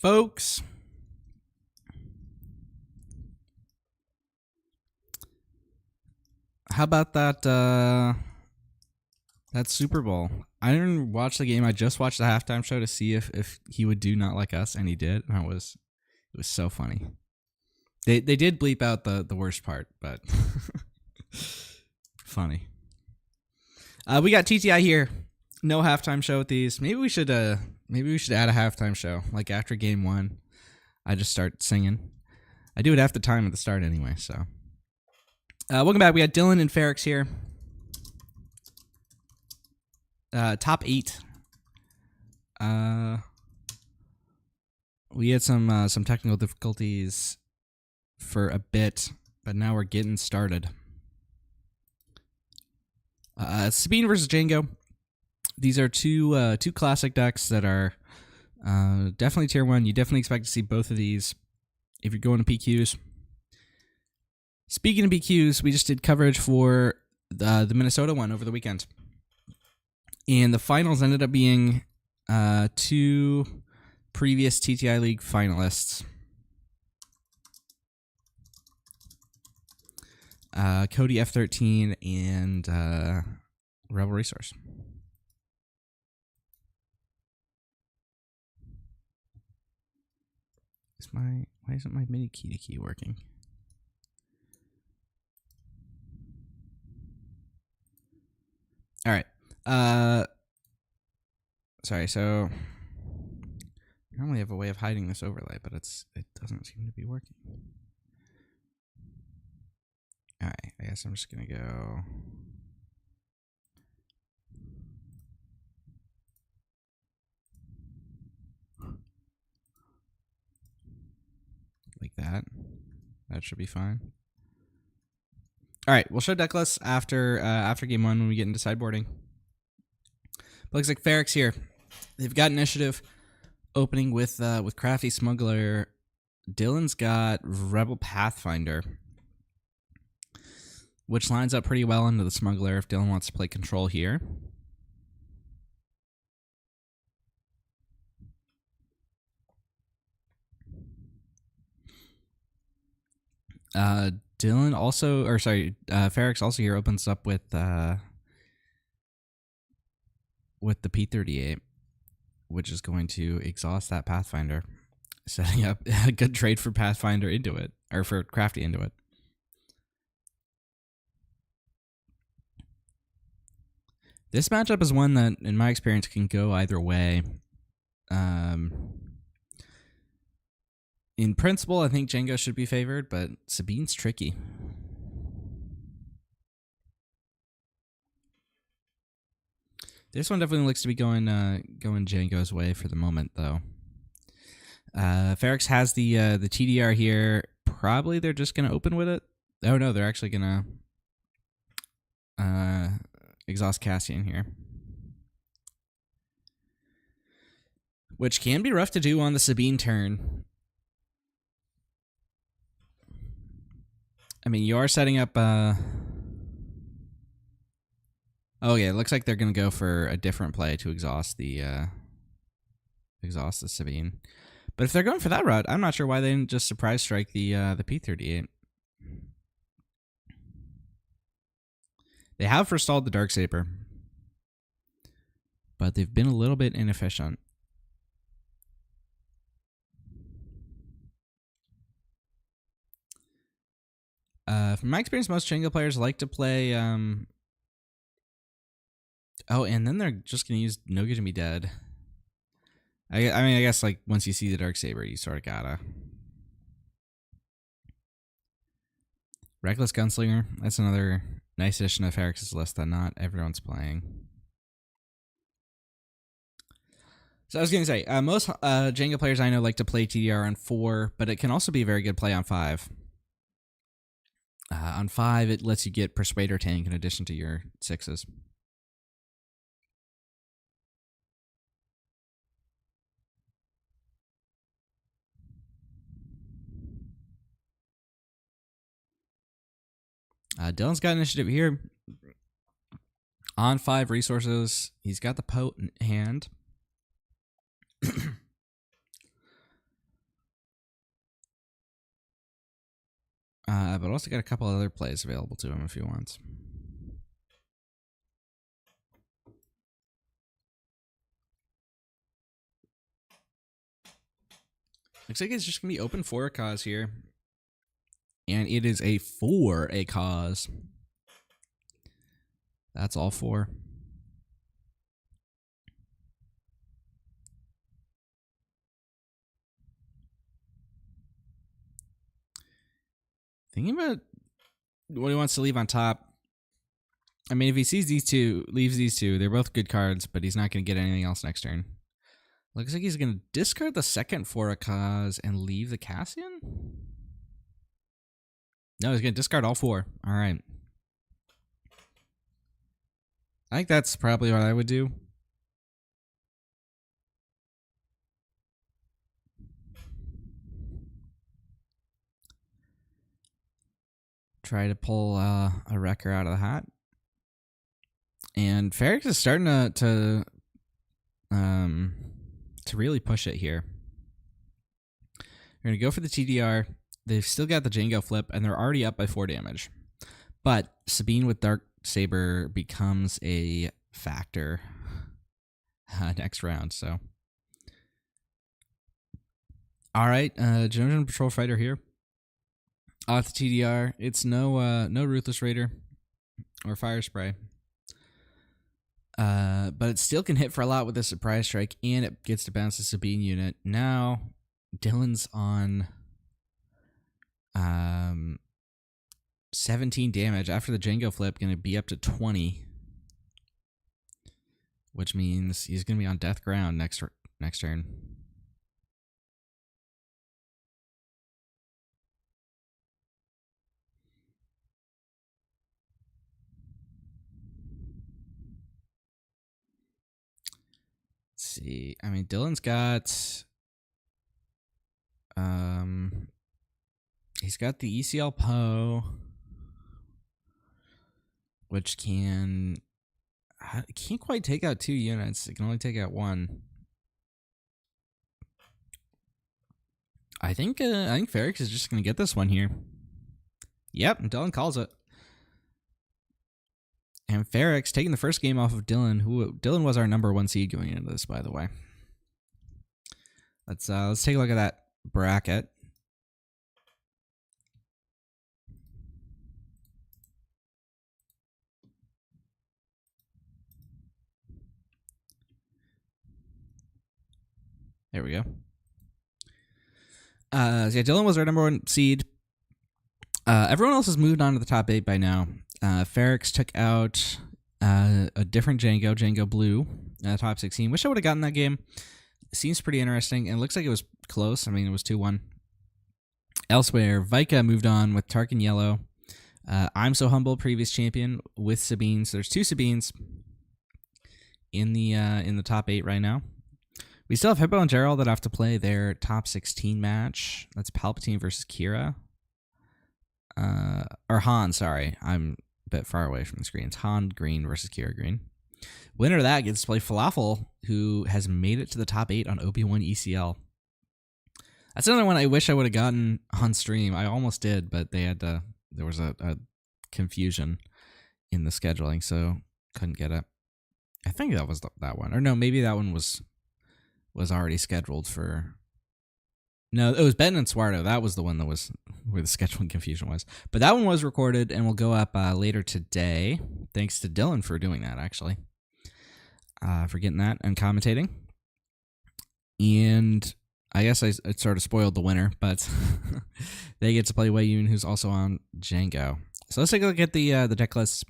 folks. How about that that Super Bowl? I didn't watch the game. I just watched the halftime show to see if he would do Not Like Us, and he did. And it was so funny. They did bleep out the worst part, but funny. We got TTI here. No halftime show with these. Maybe we should add a halftime show. Like after game 1, I just start singing. I do it half the time at the start anyway, so. Welcome back. We got Dillen and Ferrx here. Top 8. We had some technical difficulties for a bit, but now we're getting started. Sabine versus Jango. These are two classic decks that are definitely tier 1. You definitely expect to see both of these if you're going to PQs. Speaking of PQs, we just did coverage for the Minnesota one over the weekend. And the finals ended up being 2 previous TTI League finalists. Cody F13 and Rebel Resource. Why isn't my mini key working? All right. Sorry. So I normally have a way of hiding this overlay, but it doesn't seem to be working. All right. I guess I'm just gonna go. Like that. That should be fine. All right, we'll show deck lists after game 1 when we get into sideboarding. But looks like Ferrx here. They've got initiative opening with Crafty Smuggler. Dillen's got Rebel Pathfinder, which lines up pretty well into the Smuggler if Dillen wants to play control here. Dillen also, or sorry, Ferrx also here opens up with the P38, which is going to exhaust that Pathfinder, setting up a good trade for Pathfinder into it, or for Crafty into it. This matchup is one that, in my experience, can go either way. In principle, I think Jango should be favored, but Sabine's tricky. This one definitely looks to be going Jango's way for the moment, though. Ferrx has the TDR here. Probably they're just gonna open with it. Oh no, they're actually gonna exhaust Cassian here, which can be rough to do on the Sabine turn. I mean, you are setting up. Oh yeah, it looks like they're gonna go for a different play to exhaust the Sabine. But if they're going for that route, I'm not sure why they didn't just surprise strike the P38. They have forestalled the Darksaber, but they've been a little bit inefficient. From my experience, most Jango players like to play. Oh, and then they're just gonna use No Good to Be Dead. I mean, I guess like once you see the Darksaber, you sort of gotta. Reckless Gunslinger. That's another nice addition to Ferrx's list that not everyone's playing. So I was gonna say, most Jango players I know like to play TDR on 4, but it can also be a very good play on 5. On 5, it lets you get Persuader Tank in addition to your 6s. Dillen's got initiative here. On 5 resources, he's got the potent hand. But also got a couple other plays available to him if he wants. Looks like it's just going to be open for a cause here. And it is a for a cause. That's all four. Thinking about what he wants to leave on top. I mean, if he sees these two, leaves these two, they're both good cards, but he's not going to get anything else next turn. Looks like he's going to discard the second for a cause and leave the Cassian? No, he's going to discard all four. All right. I think that's probably what I would do. Try to pull a wrecker out of the hat. And Ferrx is starting to really push it here. We're going to go for the TDR. They've still got the Jango flip, and they're already up by 4 damage. But Sabine with Dark Saber becomes a factor next round. So, all right, Geonosian Patrol Fighter here. Off the TDR, it's no Ruthless Raider or Fire Spray. But it still can hit for a lot with a Surprise Strike, and it gets to bounce the Sabine unit. Now, Dillen's on 17 damage. After the Jango flip, going to be up to 20. Which means he's going to be on death ground next turn. See, I mean, Dillen's got he's got the ECL Poe, which can't quite take out 2 units. It can only take out 1. I think Ferrx is just gonna get this one here. Yep, and Dillen calls it. And Ferrx taking the first game off of Dillen, who Dillen was our #1 seed going into this, by the way. Let's take a look at that bracket. There we go. So yeah, Dillen was our #1 seed. Everyone else has moved on to the top 8 by now. Ferrx took out a different Jango Blue, top 16. Wish I would have gotten that game. Seems pretty interesting, and it looks like it was close. I mean, it was 2-1. Elsewhere, Vika moved on with Tarkin Yellow. I'm So Humble, previous champion, with Sabine. So there's 2 Sabines in the top 8 right now. We still have Hippo and Gerald that have to play their top 16 match. That's Palpatine versus Kira. Or Han, sorry. I'm a bit far away from the screen. It's Han Green versus Kira Green. Winner of that gets to play Falafel, who has made it to the top 8 on Obi-Wan ECL. That's another one I wish I would have gotten on stream. I almost did, but they had to, there was a confusion in the scheduling, so couldn't get it. I think that was that one. Or no, maybe that one was already scheduled for... No, it was Ben and Swarto. That was the one that was where the scheduling confusion was. But that one was recorded and will go up later today. Thanks to Dillen for doing that, actually. For getting that and commentating. And I guess I sort of spoiled the winner, but they get to play Wei Yun, who's also on Jango. So let's take a look at the deck list.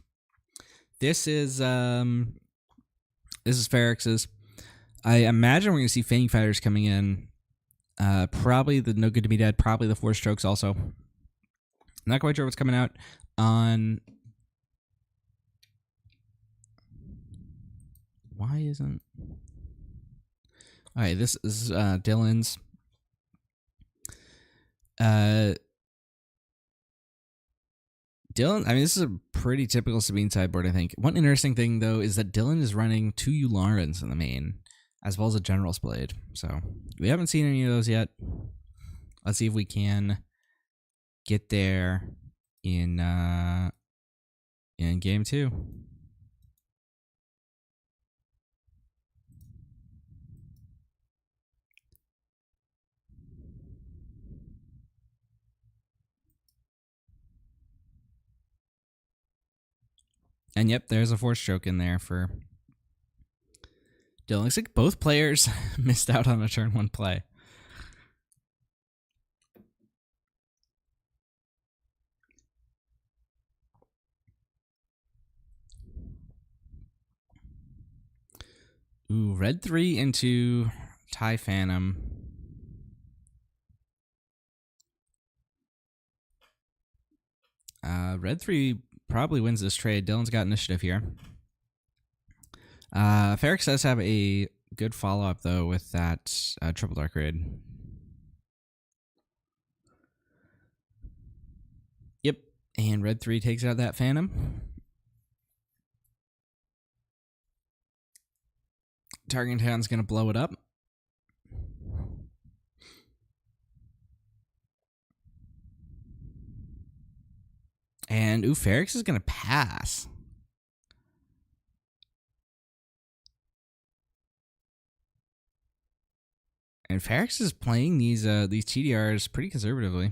This is Ferrx's. I imagine we're going to see Fang Fighters coming in. Probably the No Good to Be Dead. Probably the 4 Strokes also. Not quite sure what's coming out on... Why isn't... Alright, this is Dillen's. Dillen, I mean, this is a pretty typical Sabine sideboard, I think. One interesting thing, though, is that Dillen is running 2 Yularans in the main, as well as a General's Blade. So, we haven't seen any of those yet. Let's see if we can get there in game 2. And yep, there's a force stroke in there for Dillen. Looks like both players missed out on a turn 1 play. Ooh, red 3 into TIE Phantom. Red 3 probably wins this trade. Dillen's got initiative here. Ferrx does have a good follow-up, though, with that triple dark raid. Yep, and red 3 takes out that Phantom. Tarkintown's going to blow it up. And, ooh, Ferrx is going to pass. And Ferrx is playing these TDRs pretty conservatively.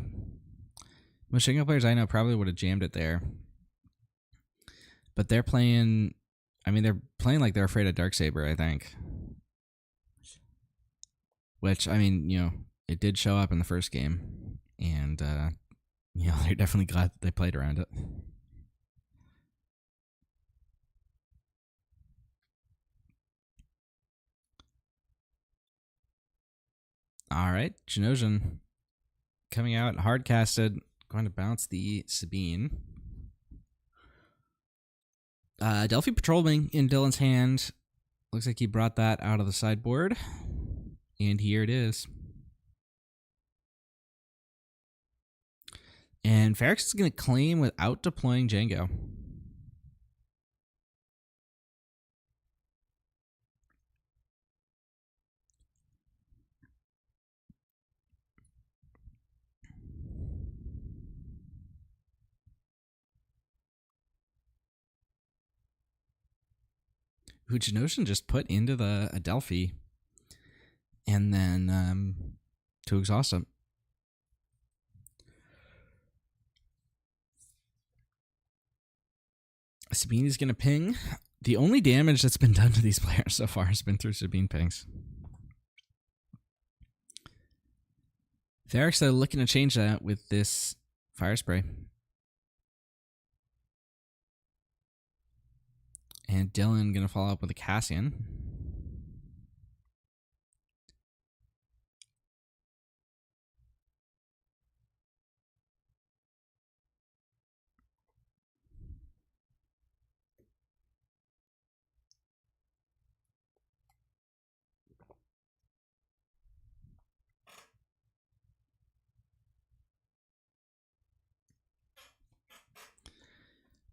Most Jango players I know probably would have jammed it there. But they're playing... I mean, they're playing like they're afraid of Darksaber, I think. Which, I mean, you know, it did show up in the first game. And, you know, they're definitely glad that they played around it. All right, Janosian coming out, hard-casted, going to bounce the Sabine. Delphi Patrolman in Dillen's hand. Looks like he brought that out of the sideboard. And here it is. And Ferrx is going to claim without deploying Jango. Who Janosian just put into the Adelphi. And then to exhaust him. Sabine is going to ping. The only damage that's been done to these players so far has been through Sabine pings. Ferrx are looking to change that with this fire spray. And Dillen going to follow up with a Cassian.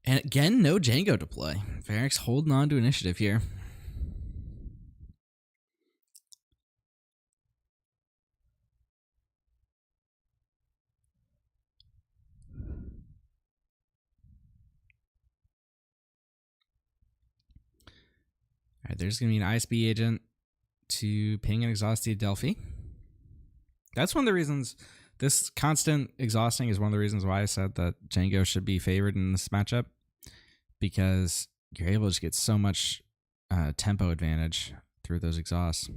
And again, no Jango to play. Ferrx holding on to initiative here. All right, there's going to be an ISB agent to ping and exhaust the Adelphi. That's one of the reasons this constant exhausting is one of the reasons why I said that Jango should be favored in this matchup, because you're able to just get so much tempo advantage through those exhausts.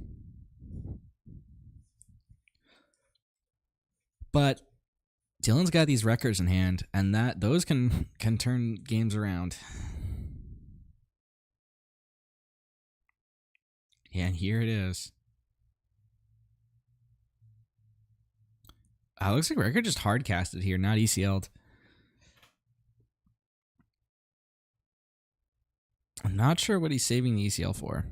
But Dillen's got these wreckers in hand, and those can turn games around. And here it is. Looks like Wrecker just hard casted here, not ECL'd. I'm not sure what he's saving the ECL for.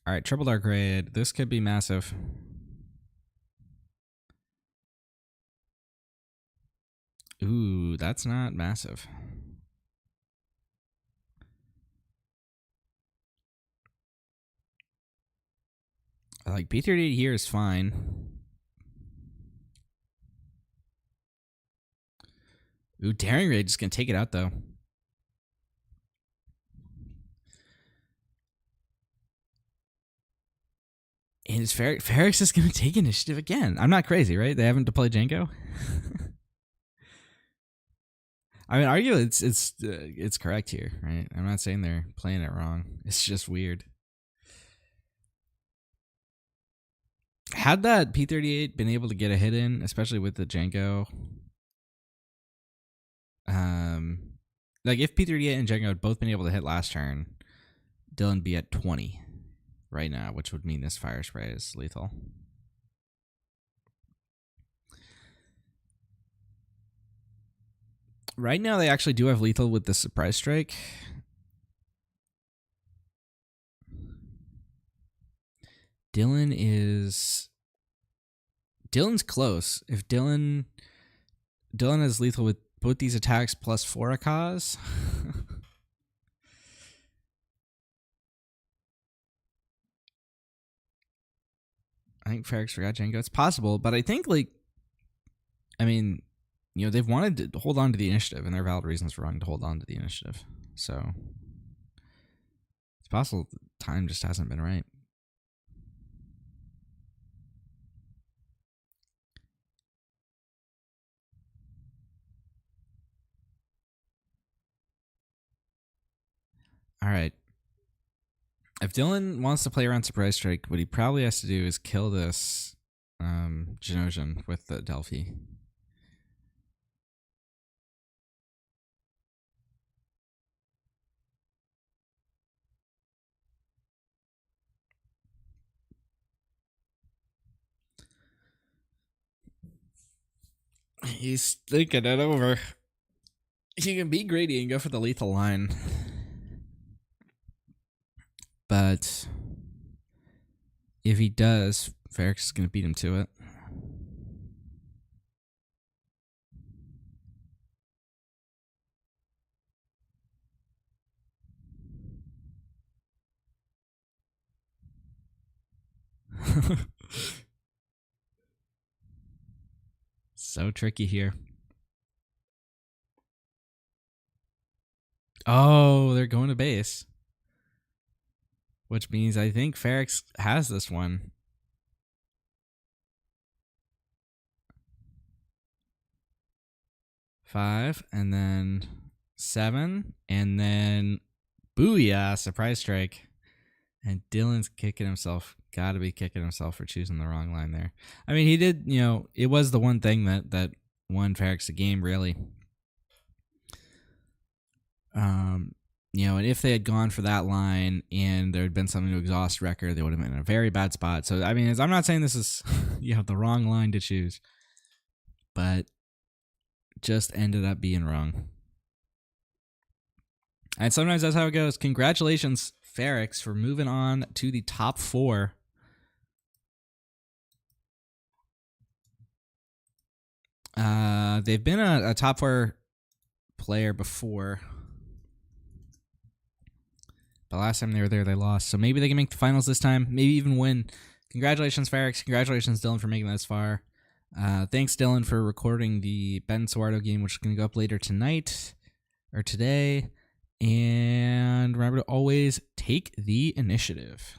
All right, triple dark raid. This could be massive. Ooh, that's not massive. Like B38 here is fine. Ooh, Daring Raid is going to take it out, though. And is Ferrx is going to take initiative again. I'm not crazy, right? They haven't deployed Jango. I mean, arguably, it's correct here, right? I'm not saying they're playing it wrong. It's just weird. Had that P-38 been able to get a hit in, especially with the Jango, like if P-38 and Jango had both been able to hit last turn, Dillen be at 20 right now, which would mean this fire spray is lethal. Right now, they actually do have lethal with the surprise strike. Dillen's close. If Dillen has lethal with both these attacks plus 4 Akaz. I think Ferrx forgot Jango. It's possible, but I think, like, I mean, you know, they've wanted to hold on to the initiative, and there are valid reasons for wanting to hold on to the initiative. So it's possible the time just hasn't been right. All right. If Dillen wants to play around Surprise Strike, what he probably has to do is kill this Genosian with the Delphi. He's thinking it over. He can be greedy and go for the lethal line. But if he does, Ferrx is going to beat him to it. So tricky here. Oh, they're going to base. Which means I think Ferrx has this one. Five, and then 7, and then booyah, surprise strike. And Dillen's kicking himself. Got to be kicking himself for choosing the wrong line there. I mean, he did, you know, it was the one thing that won Ferrx the game, really. You know, and if they had gone for that line and there had been something to exhaust Wrecker, they would have been in a very bad spot. So, I mean, I'm not saying this is, you know, the wrong line to choose, but just ended up being wrong. And sometimes that's how it goes. Congratulations, Ferrx, for moving on to the top 4. They've been a top 4 player before. But last time they were there, they lost. So maybe they can make the finals this time. Maybe even win. Congratulations, Ferrx. Congratulations, Dillen, for making that this far. Thanks, Dillen, for recording the Ben Suardo game, which is going to go up later tonight or today. And remember to always take the initiative.